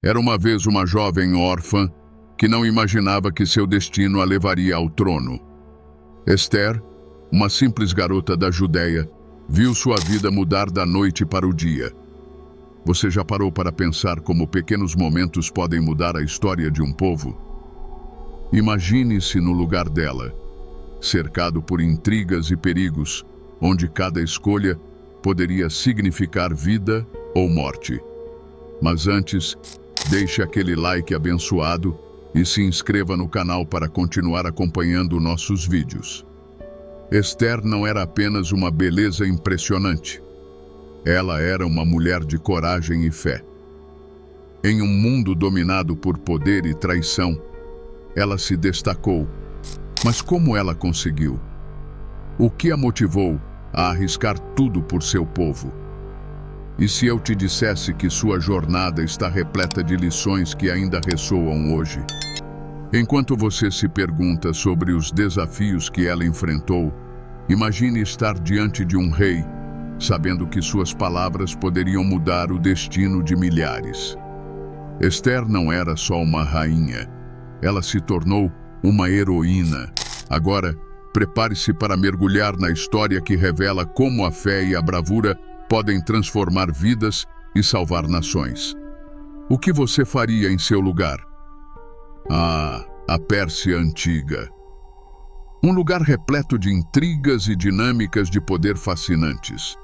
Era uma vez uma jovem órfã que não imaginava que seu destino a levaria ao trono. Esther, uma simples garota da Judéia, viu sua vida mudar da noite para o dia. Você já parou para pensar como pequenos momentos podem mudar a história de um povo? Imagine-se no lugar dela, cercado por intrigas e perigos, onde cada escolha poderia significar vida ou morte. Mas antes, deixe aquele like abençoado e se inscreva no canal para continuar acompanhando nossos vídeos. Esther não era apenas uma beleza impressionante. Ela era uma mulher de coragem e fé. Em um mundo dominado por poder e traição, ela se destacou. Mas como ela conseguiu? O que a motivou a arriscar tudo por seu povo? E se eu te dissesse que sua jornada está repleta de lições que ainda ressoam hoje? Enquanto você se pergunta sobre os desafios que ela enfrentou, imagine estar diante de um rei, sabendo que suas palavras poderiam mudar o destino de milhares. Esther não era só uma rainha, ela se tornou uma heroína. Agora, prepare-se para mergulhar na história que revela como a fé e a bravura podem transformar vidas e salvar nações. O que você faria em seu lugar? A Pérsia Antiga. Um lugar repleto de intrigas e dinâmicas de poder fascinantes.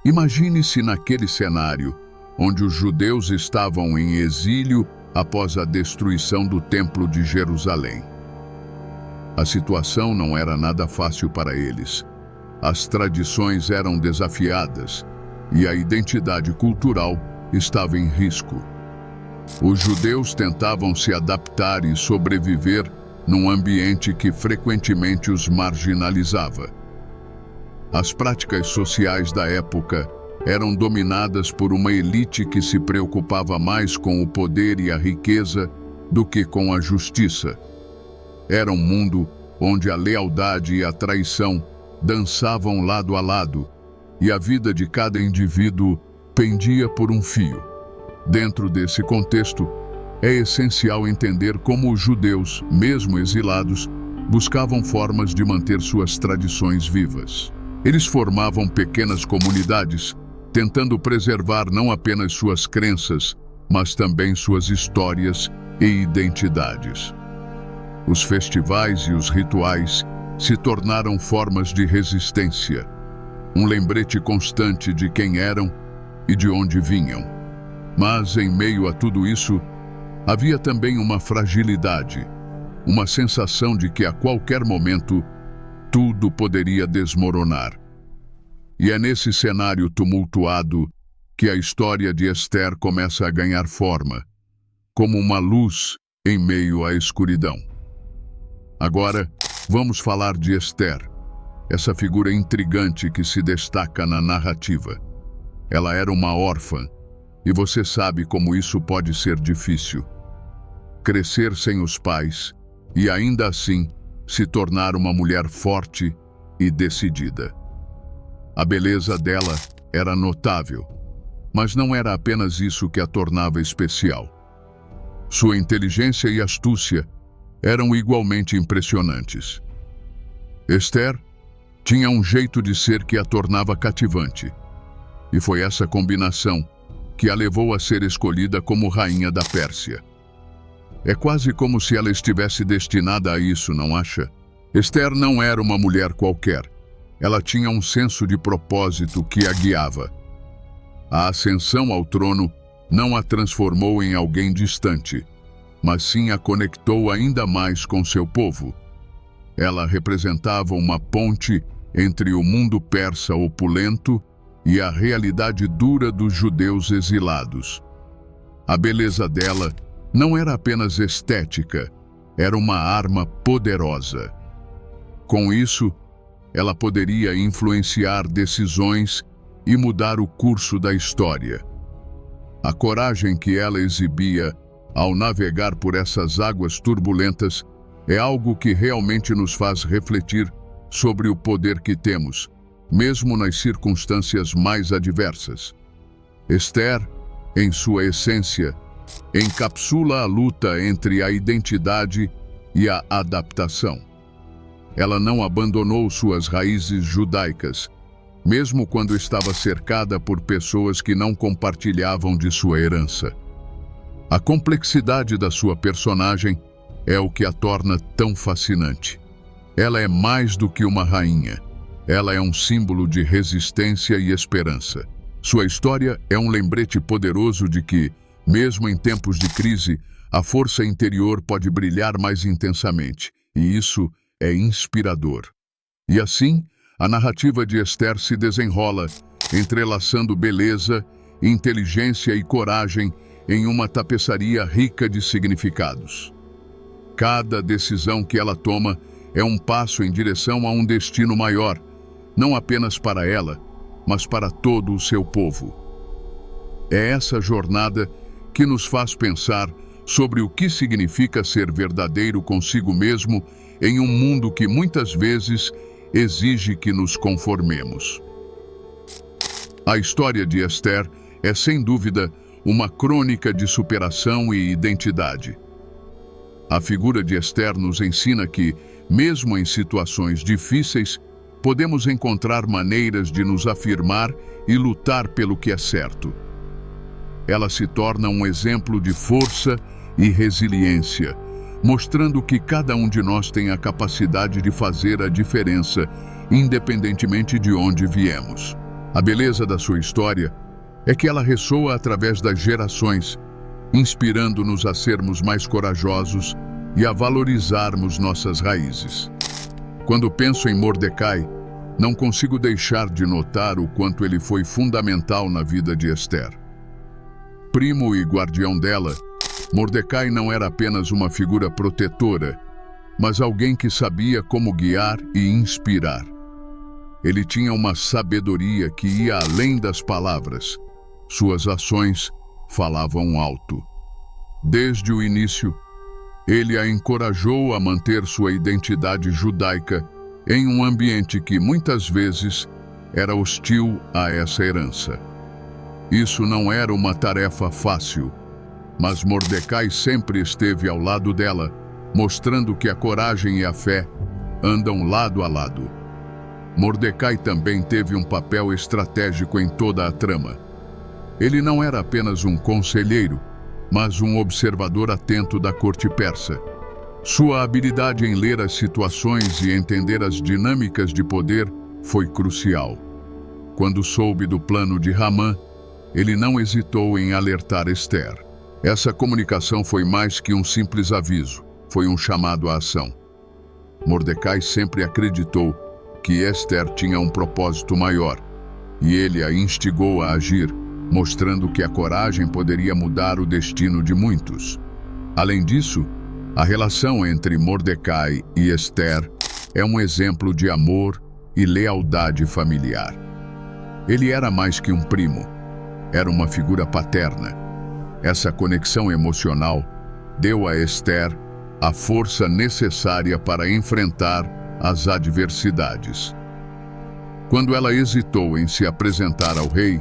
Imagine-se naquele cenário, onde os judeus estavam em exílio após a destruição do Templo de Jerusalém. A situação não era nada fácil para eles. As tradições eram desafiadas e a identidade cultural estava em risco. Os judeus tentavam se adaptar e sobreviver num ambiente que frequentemente os marginalizava. As práticas sociais da época eram dominadas por uma elite que se preocupava mais com o poder e a riqueza do que com a justiça. Era um mundo onde a lealdade e a traição dançavam lado a lado, e a vida de cada indivíduo pendia por um fio. Dentro desse contexto, é essencial entender como os judeus, mesmo exilados, buscavam formas de manter suas tradições vivas. Eles formavam pequenas comunidades, tentando preservar não apenas suas crenças, mas também suas histórias e identidades. Os festivais e os rituais se tornaram formas de resistência, um lembrete constante de quem eram e de onde vinham. Mas, em meio a tudo isso, havia também uma fragilidade, uma sensação de que a qualquer momento tudo poderia desmoronar. E é nesse cenário tumultuado que a história de Esther começa a ganhar forma, como uma luz em meio à escuridão. Agora, vamos falar de Esther, essa figura intrigante que se destaca na narrativa. Ela era uma órfã, e você sabe como isso pode ser difícil. Crescer sem os pais e ainda assim se tornar uma mulher forte e decidida. A beleza dela era notável, mas não era apenas isso que a tornava especial. Sua inteligência e astúcia eram igualmente impressionantes. Esther tinha um jeito de ser que a tornava cativante, e foi essa combinação que a levou a ser escolhida como rainha da Pérsia. É quase como se ela estivesse destinada a isso, não acha? Esther não era uma mulher qualquer. Ela tinha um senso de propósito que a guiava. A ascensão ao trono não a transformou em alguém distante, mas sim a conectou ainda mais com seu povo. Ela representava uma ponte entre o mundo persa opulento e a realidade dura dos judeus exilados. A beleza dela não era apenas estética, era uma arma poderosa. Com isso, ela poderia influenciar decisões e mudar o curso da história. A coragem que ela exibia ao navegar por essas águas turbulentas é algo que realmente nos faz refletir sobre o poder que temos, mesmo nas circunstâncias mais adversas. Esther, em sua essência, encapsula a luta entre a identidade e a adaptação. Ela não abandonou suas raízes judaicas, mesmo quando estava cercada por pessoas que não compartilhavam de sua herança. A complexidade da sua personagem é o que a torna tão fascinante. Ela é mais do que uma rainha. Ela é um símbolo de resistência e esperança. Sua história é um lembrete poderoso de que, mesmo em tempos de crise, a força interior pode brilhar mais intensamente, e isso é inspirador. E assim, a narrativa de Esther se desenrola, entrelaçando beleza, inteligência e coragem em uma tapeçaria rica de significados. Cada decisão que ela toma é um passo em direção a um destino maior, não apenas para ela, mas para todo o seu povo. É essa jornada que nos faz pensar sobre o que significa ser verdadeiro consigo mesmo em um mundo que muitas vezes exige que nos conformemos. A história de Esther é, sem dúvida, uma crônica de superação e identidade. A figura de Esther nos ensina que, mesmo em situações difíceis, podemos encontrar maneiras de nos afirmar e lutar pelo que é certo. Ela se torna um exemplo de força e resiliência, mostrando que cada um de nós tem a capacidade de fazer a diferença, independentemente de onde viemos. A beleza da sua história é que ela ressoa através das gerações, inspirando-nos a sermos mais corajosos e a valorizarmos nossas raízes. Quando penso em Mordecai, não consigo deixar de notar o quanto ele foi fundamental na vida de Esther. Primo e guardião dela, Mordecai não era apenas uma figura protetora, mas alguém que sabia como guiar e inspirar. Ele tinha uma sabedoria que ia além das palavras. Suas ações falavam alto. Desde o início, ele a encorajou a manter sua identidade judaica em um ambiente que muitas vezes era hostil a essa herança. Isso não era uma tarefa fácil, mas Mordecai sempre esteve ao lado dela, mostrando que a coragem e a fé andam lado a lado. Mordecai também teve um papel estratégico em toda a trama. Ele não era apenas um conselheiro, mas um observador atento da corte persa. Sua habilidade em ler as situações e entender as dinâmicas de poder foi crucial. Quando soube do plano de Hamã, ele não hesitou em alertar Esther. Essa comunicação foi mais que um simples aviso, foi um chamado à ação. Mordecai sempre acreditou que Esther tinha um propósito maior, e ele a instigou a agir, mostrando que a coragem poderia mudar o destino de muitos. Além disso, a relação entre Mordecai e Esther é um exemplo de amor e lealdade familiar. Ele era mais que um primo, era uma figura paterna. Essa conexão emocional deu a Esther a força necessária para enfrentar as adversidades. Quando ela hesitou em se apresentar ao rei,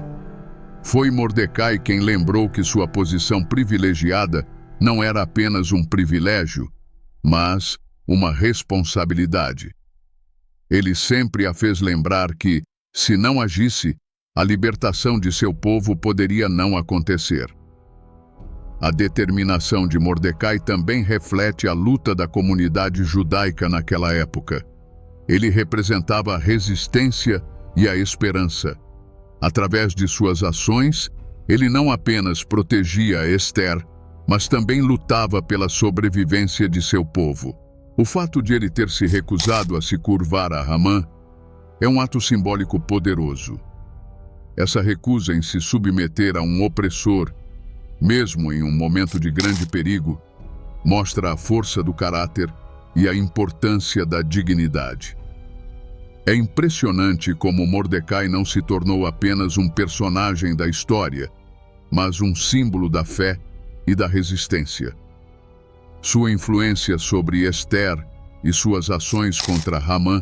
foi Mordecai quem lembrou que sua posição privilegiada não era apenas um privilégio, mas uma responsabilidade. Ele sempre a fez lembrar que, se não agisse, a libertação de seu povo poderia não acontecer. A determinação de Mordecai também reflete a luta da comunidade judaica naquela época. Ele representava a resistência e a esperança. Através de suas ações, ele não apenas protegia Esther, mas também lutava pela sobrevivência de seu povo. O fato de ele ter se recusado a se curvar a Hamã é um ato simbólico poderoso. Essa recusa em se submeter a um opressor, mesmo em um momento de grande perigo, mostra a força do caráter e a importância da dignidade. É impressionante como Mordecai não se tornou apenas um personagem da história, mas um símbolo da fé e da resistência. Sua influência sobre Esther e suas ações contra Hamã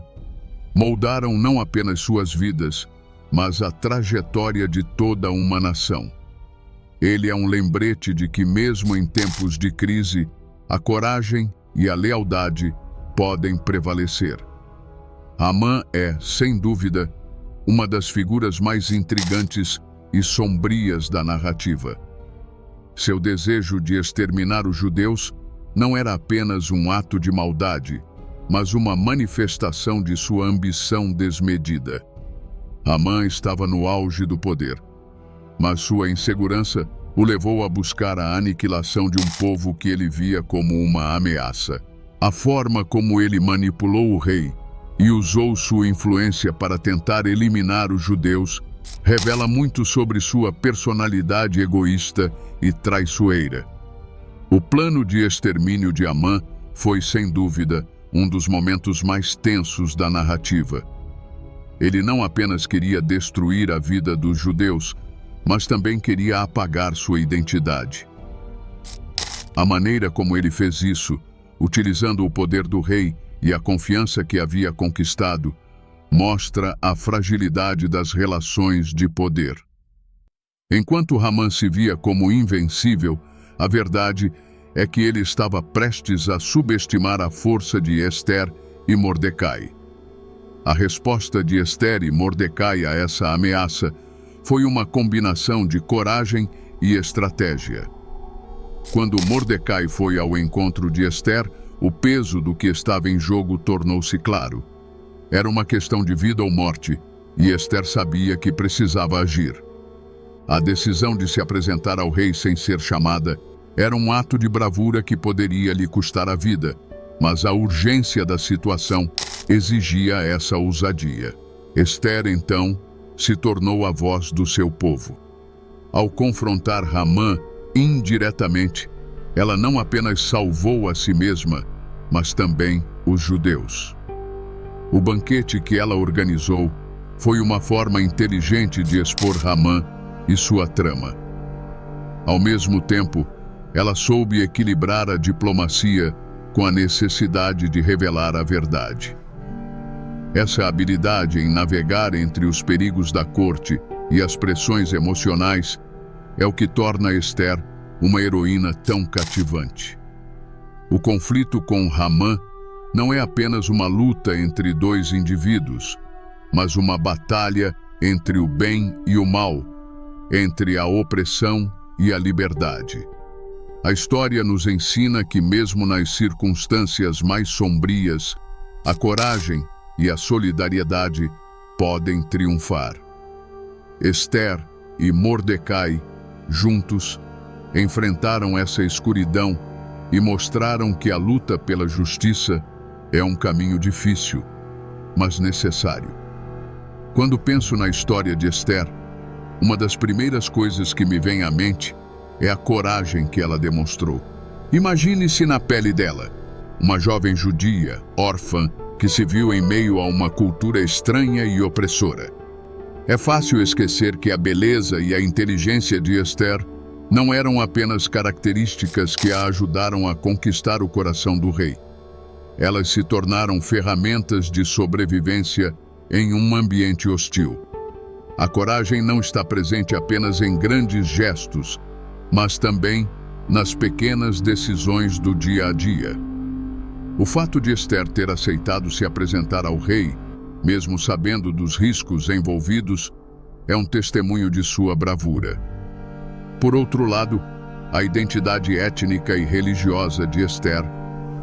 moldaram não apenas suas vidas, mas a trajetória de toda uma nação. Ele é um lembrete de que, mesmo em tempos de crise, a coragem e a lealdade podem prevalecer. Amã é, sem dúvida, uma das figuras mais intrigantes e sombrias da narrativa. Seu desejo de exterminar os judeus não era apenas um ato de maldade, mas uma manifestação de sua ambição desmedida. Amã estava no auge do poder, mas sua insegurança o levou a buscar a aniquilação de um povo que ele via como uma ameaça. A forma como ele manipulou o rei e usou sua influência para tentar eliminar os judeus revela muito sobre sua personalidade egoísta e traiçoeira. O plano de extermínio de Amã foi, sem dúvida, um dos momentos mais tensos da narrativa. Ele não apenas queria destruir a vida dos judeus, mas também queria apagar sua identidade. A maneira como ele fez isso, utilizando o poder do rei e a confiança que havia conquistado, mostra a fragilidade das relações de poder. Enquanto Amã se via como invencível, a verdade é que ele estava prestes a subestimar a força de Ester e Mordecai. A resposta de Ester e Mordecai a essa ameaça foi uma combinação de coragem e estratégia. Quando Mordecai foi ao encontro de Ester, o peso do que estava em jogo tornou-se claro. Era uma questão de vida ou morte, e Ester sabia que precisava agir. A decisão de se apresentar ao rei sem ser chamada era um ato de bravura que poderia lhe custar a vida, mas a urgência da situação exigia essa ousadia. Ester, então, se tornou a voz do seu povo. Ao confrontar Amã indiretamente, ela não apenas salvou a si mesma, mas também os judeus. O banquete que ela organizou foi uma forma inteligente de expor Amã e sua trama. Ao mesmo tempo, ela soube equilibrar a diplomacia com a necessidade de revelar a verdade. Essa habilidade em navegar entre os perigos da corte e as pressões emocionais é o que torna Ester uma heroína tão cativante. O conflito com Amã não é apenas uma luta entre dois indivíduos, mas uma batalha entre o bem e o mal, entre a opressão e a liberdade. A história nos ensina que, mesmo nas circunstâncias mais sombrias, a coragem e a solidariedade podem triunfar. Ester e Mordecai, juntos, enfrentaram essa escuridão e mostraram que a luta pela justiça é um caminho difícil, mas necessário. Quando penso na história de Ester, uma das primeiras coisas que me vem à mente é a coragem que ela demonstrou. Imagine-se na pele dela, uma jovem judia, órfã, que se viu em meio a uma cultura estranha e opressora. É fácil esquecer que a beleza e a inteligência de Ester não eram apenas características que a ajudaram a conquistar o coração do rei. Elas se tornaram ferramentas de sobrevivência em um ambiente hostil. A coragem não está presente apenas em grandes gestos, mas também nas pequenas decisões do dia a dia. O fato de Ester ter aceitado se apresentar ao rei, mesmo sabendo dos riscos envolvidos, é um testemunho de sua bravura. Por outro lado, a identidade étnica e religiosa de Ester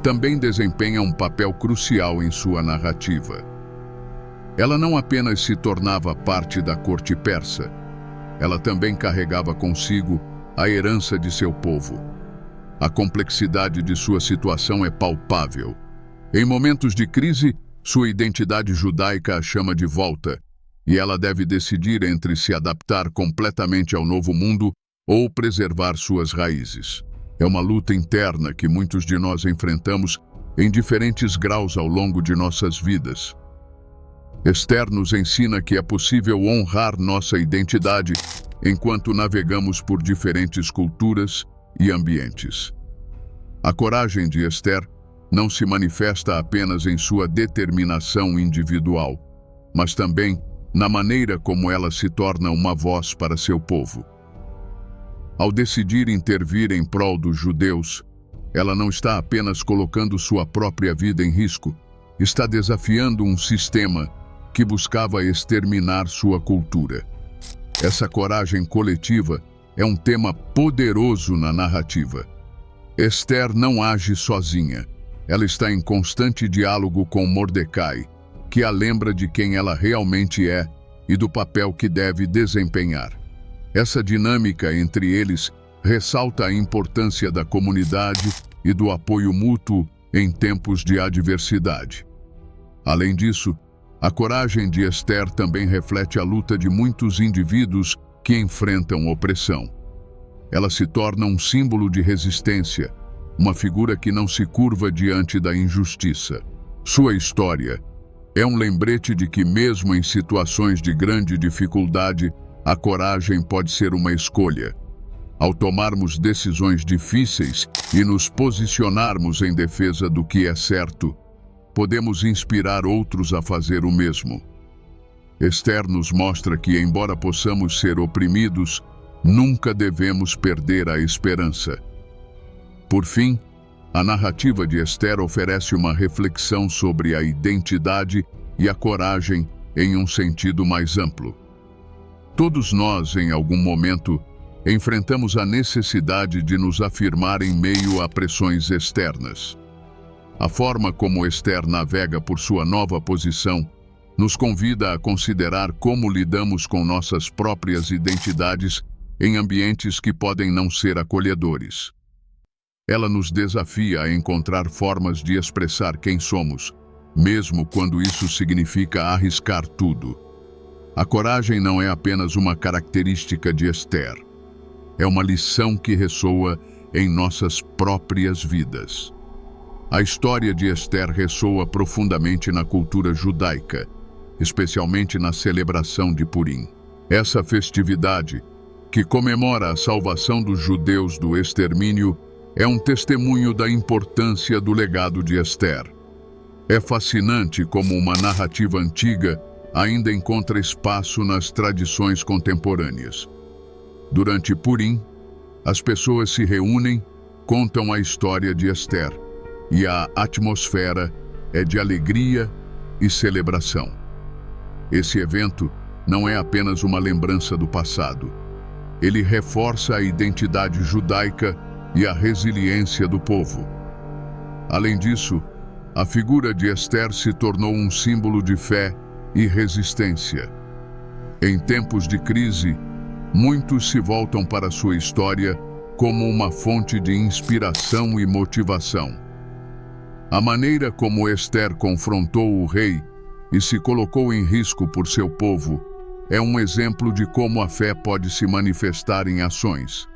também desempenha um papel crucial em sua narrativa. Ela não apenas se tornava parte da corte persa, ela também carregava consigo a herança de seu povo. A complexidade de sua situação é palpável. Em momentos de crise, sua identidade judaica a chama de volta, e ela deve decidir entre se adaptar completamente ao novo mundo ou preservar suas raízes. É uma luta interna que muitos de nós enfrentamos em diferentes graus ao longo de nossas vidas. Ester nos ensina que é possível honrar nossa identidade enquanto navegamos por diferentes culturas e ambientes. A coragem de Ester não se manifesta apenas em sua determinação individual, mas também na maneira como ela se torna uma voz para seu povo. Ao decidir intervir em prol dos judeus, ela não está apenas colocando sua própria vida em risco, está desafiando um sistema que buscava exterminar sua cultura. Essa coragem coletiva é um tema poderoso na narrativa. Esther não age sozinha. Ela está em constante diálogo com Mordecai, que a lembra de quem ela realmente é e do papel que deve desempenhar. Essa dinâmica entre eles ressalta a importância da comunidade e do apoio mútuo em tempos de adversidade. Além disso, a coragem de Esther também reflete a luta de muitos indivíduos que enfrentam opressão. Ela se torna um símbolo de resistência, uma figura que não se curva diante da injustiça. Sua história é um lembrete de que, mesmo em situações de grande dificuldade, a coragem pode ser uma escolha. Ao tomarmos decisões difíceis e nos posicionarmos em defesa do que é certo, podemos inspirar outros a fazer o mesmo. Esther nos mostra que, embora possamos ser oprimidos, nunca devemos perder a esperança. Por fim, a narrativa de Esther oferece uma reflexão sobre a identidade e a coragem em um sentido mais amplo. Todos nós, em algum momento, enfrentamos a necessidade de nos afirmar em meio a pressões externas. A forma como Esther navega por sua nova posição nos convida a considerar como lidamos com nossas próprias identidades em ambientes que podem não ser acolhedores. Ela nos desafia a encontrar formas de expressar quem somos, mesmo quando isso significa arriscar tudo. A coragem não é apenas uma característica de Esther. É uma lição que ressoa em nossas próprias vidas. A história de Esther ressoa profundamente na cultura judaica, especialmente na celebração de Purim. Essa festividade, que comemora a salvação dos judeus do extermínio, é um testemunho da importância do legado de Esther. É fascinante como uma narrativa antiga ainda encontra espaço nas tradições contemporâneas. Durante Purim, as pessoas se reúnem, contam a história de Esther, e a atmosfera é de alegria e celebração. Esse evento não é apenas uma lembrança do passado. Ele reforça a identidade judaica e a resiliência do povo. Além disso, a figura de Esther se tornou um símbolo de fé e resistência. Em tempos de crise, muitos se voltam para sua história como uma fonte de inspiração e motivação. A maneira como Esther confrontou o rei e se colocou em risco por seu povo é um exemplo de como a fé pode se manifestar em ações.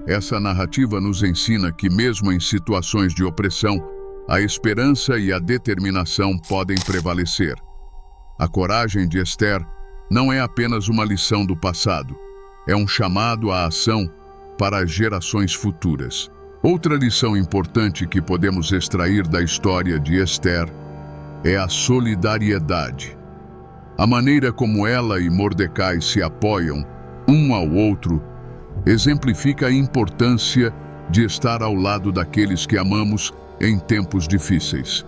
Essa narrativa nos ensina que, mesmo em situações de opressão, a esperança e a determinação podem prevalecer. A coragem de Esther não é apenas uma lição do passado, é um chamado à ação para as gerações futuras. Outra lição importante que podemos extrair da história de Esther é a solidariedade. A maneira como ela e Mordecai se apoiam um ao outro exemplifica a importância de estar ao lado daqueles que amamos em tempos difíceis.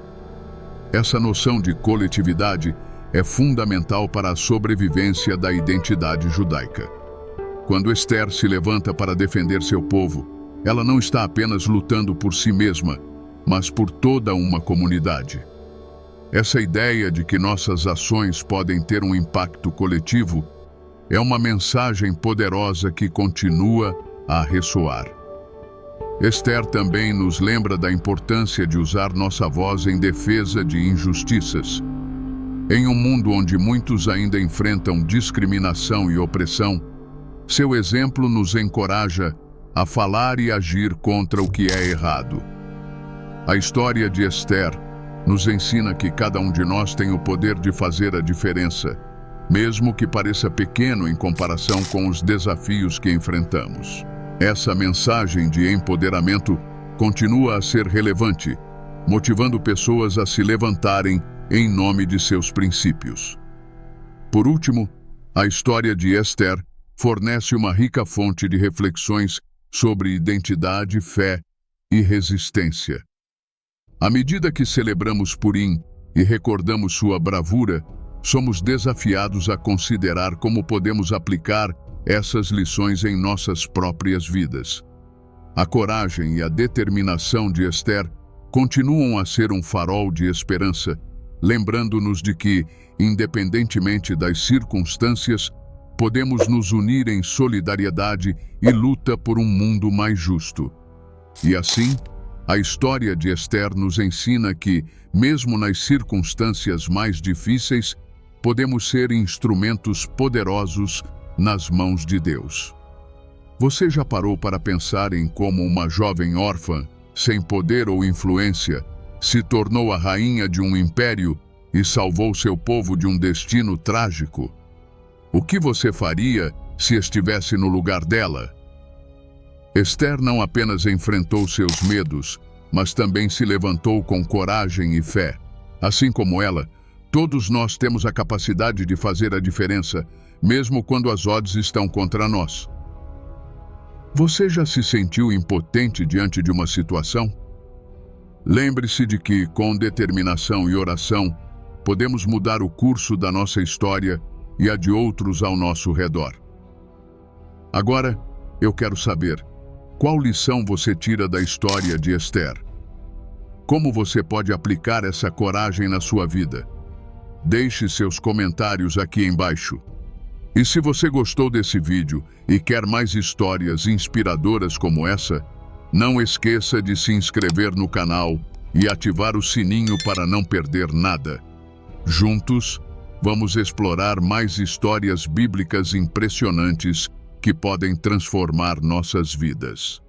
Essa noção de coletividade é fundamental para a sobrevivência da identidade judaica. Quando Esther se levanta para defender seu povo, ela não está apenas lutando por si mesma, mas por toda uma comunidade. Essa ideia de que nossas ações podem ter um impacto coletivo é uma mensagem poderosa que continua a ressoar. Esther também nos lembra da importância de usar nossa voz em defesa de injustiças. Em um mundo onde muitos ainda enfrentam discriminação e opressão, seu exemplo nos encoraja a falar e agir contra o que é errado. A história de Esther nos ensina que cada um de nós tem o poder de fazer a diferença, mesmo que pareça pequeno em comparação com os desafios que enfrentamos. Essa mensagem de empoderamento continua a ser relevante, motivando pessoas a se levantarem em nome de seus princípios. Por último, a história de Esther fornece uma rica fonte de reflexões sobre identidade, fé e resistência. À medida que celebramos Purim e recordamos sua bravura, somos desafiados a considerar como podemos aplicar essas lições em nossas próprias vidas. A coragem e a determinação de Esther continuam a ser um farol de esperança, lembrando-nos de que, independentemente das circunstâncias, podemos nos unir em solidariedade e luta por um mundo mais justo. E assim, a história de Esther nos ensina que, mesmo nas circunstâncias mais difíceis, podemos ser instrumentos poderosos nas mãos de Deus. Você já parou para pensar em como uma jovem órfã, sem poder ou influência, se tornou a rainha de um império e salvou seu povo de um destino trágico? O que você faria se estivesse no lugar dela? Esther não apenas enfrentou seus medos, mas também se levantou com coragem e fé. Assim como ela, todos nós temos a capacidade de fazer a diferença, mesmo quando as odds estão contra nós. Você já se sentiu impotente diante de uma situação? Lembre-se de que, com determinação e oração, podemos mudar o curso da nossa história e a de outros ao nosso redor. Agora, eu quero saber, qual lição você tira da história de Esther? Como você pode aplicar essa coragem na sua vida? Deixe seus comentários aqui embaixo. E se você gostou desse vídeo e quer mais histórias inspiradoras como essa, não esqueça de se inscrever no canal e ativar o sininho para não perder nada. Juntos, vamos explorar mais histórias bíblicas impressionantes que podem transformar nossas vidas.